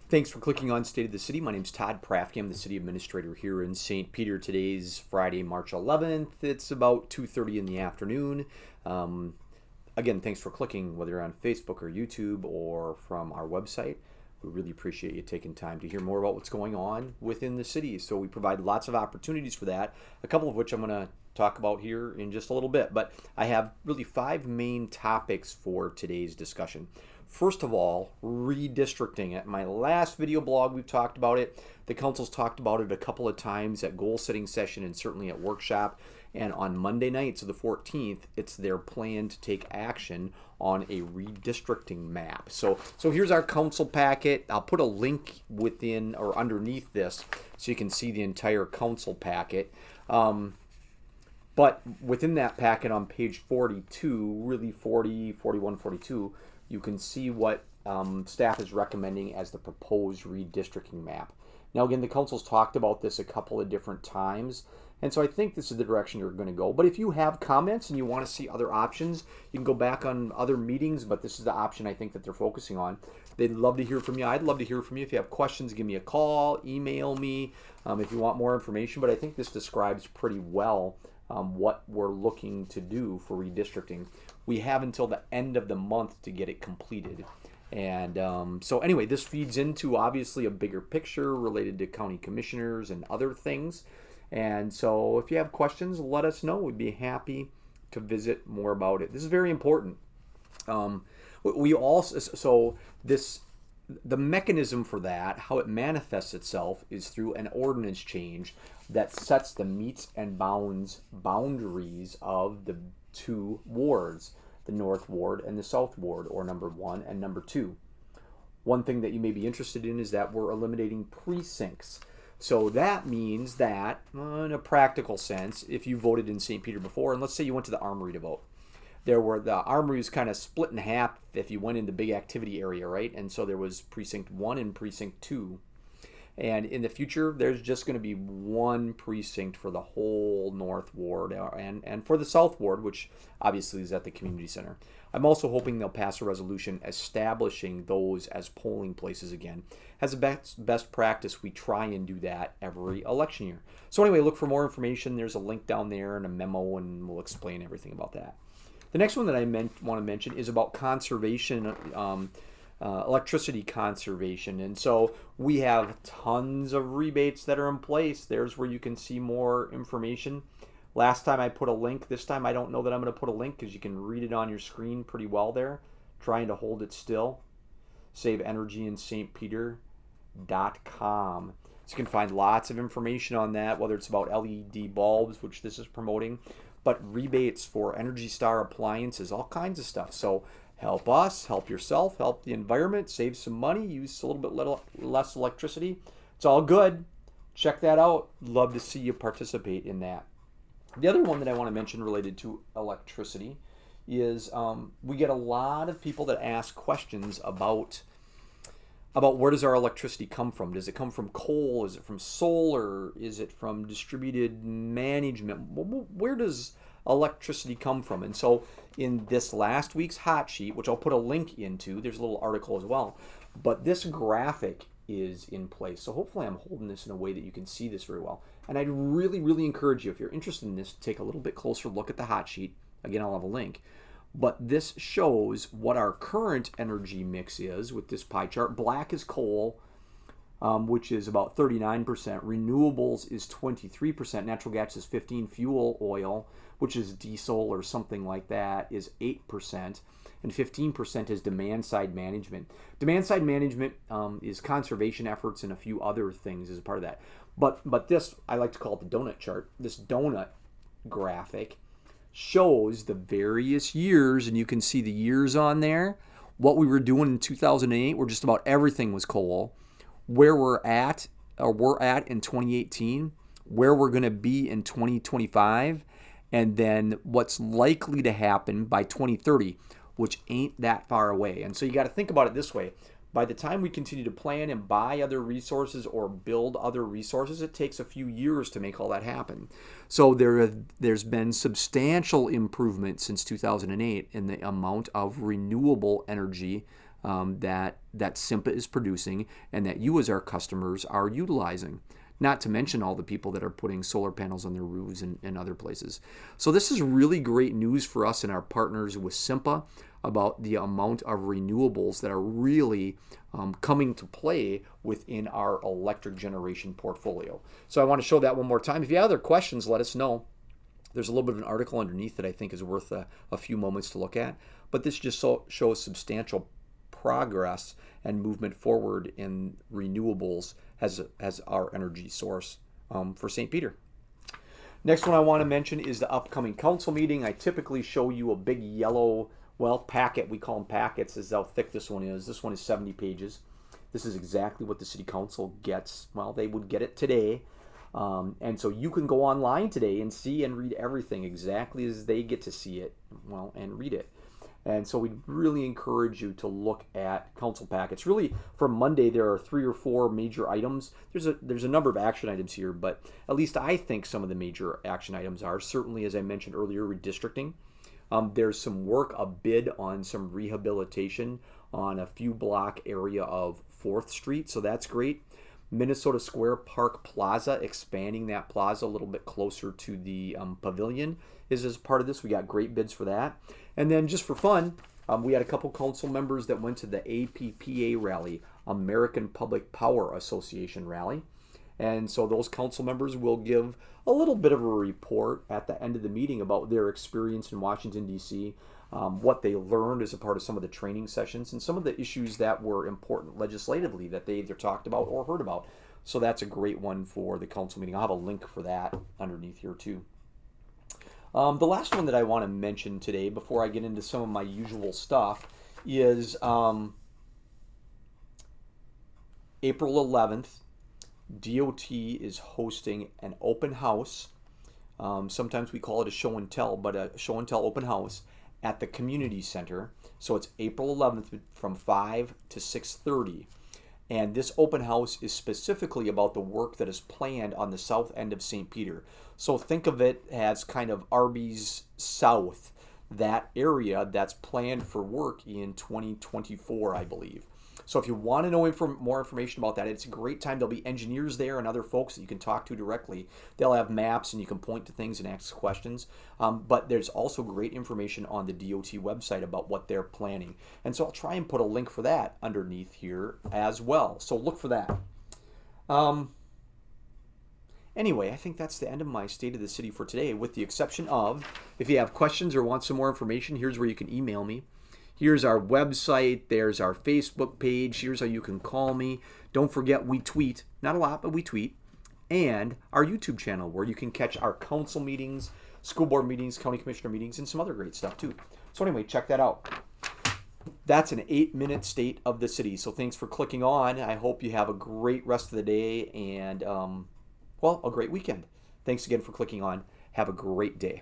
Thanks for clicking on State of the City. My name's Todd Prafke. I'm the City Administrator here in St. Peter. Today's Friday, March 11th. It's about 2:30 in the afternoon. Again, thanks for clicking, whether you're on Facebook or YouTube or from our website. We really appreciate you taking time to hear more about what's going on within the city. So we provide lots of opportunities for that, a couple of which I'm going to talk about here in just a little bit. But I have really 5 main topics for today's discussion. First of all, redistricting. At my last video blog, we've talked about it. The council's talked about it a couple of times at goal setting session and certainly at workshop. And on Monday night, so the 14th, it's their plan to take action on a redistricting map. So here's our council packet. I'll put a link within or underneath this so you can see the entire council packet. But within that packet on page 42, really 40, 41, 42, you can see what staff is recommending as the proposed redistricting map. Now again, the council's talked about this a couple of different times, and so I think this is the direction you're going to go. But if you have comments and you want to see other options, you can go back on other meetings, but this is the option I think that they're focusing on. They'd love to hear from you. I'd love to hear from you. If you have questions, give me a call, email me if you want more information. But I think this describes pretty well what we're looking to do for redistricting. We have until the end of the month to get it completed. And so anyway, this feeds into obviously a bigger picture related to county commissioners and other things. And so if you have questions, let us know. We'd be happy to visit more about it. This is very important. We also, so this, the mechanism for that, how it manifests itself is through an ordinance change that sets the meets and boundaries of the 2 wards, the North Ward and the South Ward, or number 1 and number 2. One thing that you may be interested in is that we're eliminating precincts. So that means that, in a practical sense, if you voted in St. Peter before, and let's say you went to the Armory to vote, the Armory was kind of split in half if you went in the big activity area, right? And so there was precinct 1 and precinct 2. And in the future, there's just going to be 1 precinct for the whole North Ward and for the South Ward, which obviously is at the community center. I'm also hoping they'll pass a resolution establishing those as polling places again. As a best practice, we try and do that every election year. So anyway, look for more information. There's a link down there and a memo, and we'll explain everything about that. The next one that I want to mention is about conservation, electricity conservation. And so we have tons of rebates that are in place. There's where you can see more information. Last time I put a link. This time I don't know that I'm going to put a link because you can read it on your screen pretty well there. Trying to hold it still. SaveEnergyInStPeter.com. So you can find lots of information on that, whether it's about LED bulbs, which this is promoting, but rebates for Energy Star appliances, all kinds of stuff. So help us, help yourself, help the environment, save some money, use a little bit less electricity. It's all good. Check that out. Love to see you participate in that. The other one that I want to mention related to electricity is we get a lot of people that ask questions about where does our electricity come from. Does it come from coal? Is it from solar? Is it from distributed management? Where does electricity come from? And so in this last week's hot sheet, which I'll put a link into, there's a little article as well, but this graphic is in place. So hopefully I'm holding this in a way that you can see this very well. And I'd really, really encourage you, if you're interested in this, to take a little bit closer look at the hot sheet. Again, I'll have a link. But this shows what our current energy mix is with this pie chart. Black is coal, which is about 39%. Renewables is 23%. Natural gas is 15%. Fuel oil, which is diesel or something like that, is 8%. And 15% is demand-side management. Demand-side management is conservation efforts and a few other things as a part of that. But this, I like to call it the donut chart. This donut graphic shows the various years, and you can see the years on there. What we were doing in 2008, where just about everything was coal. Where we're at in 2018, where we're going to be in 2025, and then what's likely to happen by 2030, which ain't that far away. And so you got to think about it this way. By the time we continue to plan and buy other resources or build other resources, it takes a few years to make all that happen. So there's been substantial improvement since 2008 in the amount of renewable energy that SIMPA is producing and that you as our customers are utilizing. Not to mention all the people that are putting solar panels on their roofs and other places. So this is really great news for us and our partners with SIMPA about the amount of renewables that are really coming to play within our electric generation portfolio. So I want to show that one more time. If you have other questions, let us know. There's a little bit of an article underneath that I think is worth a few moments to look at. But this just shows substantial progress and movement forward in renewables as our energy source for St. Peter. Next one I want to mention is the upcoming council meeting. I typically show you a big yellow, packet. We call them packets. This is how thick this one is. This one is 70 pages. This is exactly what the city council gets. Well, they would get it today. And so you can go online today and see and read everything exactly as they get to see it, and read it. And so we really encourage you to look at council packets. Really, for Monday, there are 3 or 4 major items. There's a number of action items here, but at least I think some of the major action items are certainly, as I mentioned earlier, redistricting. There's some work, a bid on some rehabilitation on a few block area of 4th Street, so that's great. Minnesota Square Park Plaza, expanding that plaza a little bit closer to the pavilion is as part of this. We got great bids for that. And then just for fun, we had a couple council members that went to the APPA rally, American Public Power Association rally. And so those council members will give a little bit of a report at the end of the meeting about their experience in Washington, D.C., what they learned as a part of some of the training sessions, and some of the issues that were important legislatively that they either talked about or heard about. So that's a great one for the council meeting. I'll have a link for that underneath here too. The last one that I want to mention today before I get into some of my usual stuff is April 11th. DOT is hosting an open house. Sometimes we call it a show and tell, but a show and tell open house at the community center. So it's April 11th from 5 to 6:30. And this open house is specifically about the work that is planned on the south end of St. Peter. So think of it as kind of Arby's South, that area that's planned for work in 2024, I believe. So if you want to know more information about that, it's a great time. There'll be engineers there and other folks that you can talk to directly. They'll have maps and you can point to things and ask questions. But there's also great information on the DOT website about what they're planning. And so I'll try and put a link for that underneath here as well. So look for that. Anyway, I think that's the end of my State of the City for today, with the exception of, if you have questions or want some more information, here's where you can email me. Here's our website. There's our Facebook page. Here's how you can call me. Don't forget, we tweet. Not a lot, but we tweet. And our YouTube channel, where you can catch our council meetings, school board meetings, county commissioner meetings, and some other great stuff too. So anyway, check that out. That's an 8-minute State of the City. So thanks for clicking on. I hope you have a great rest of the day and, a great weekend. Thanks again for clicking on. Have a great day.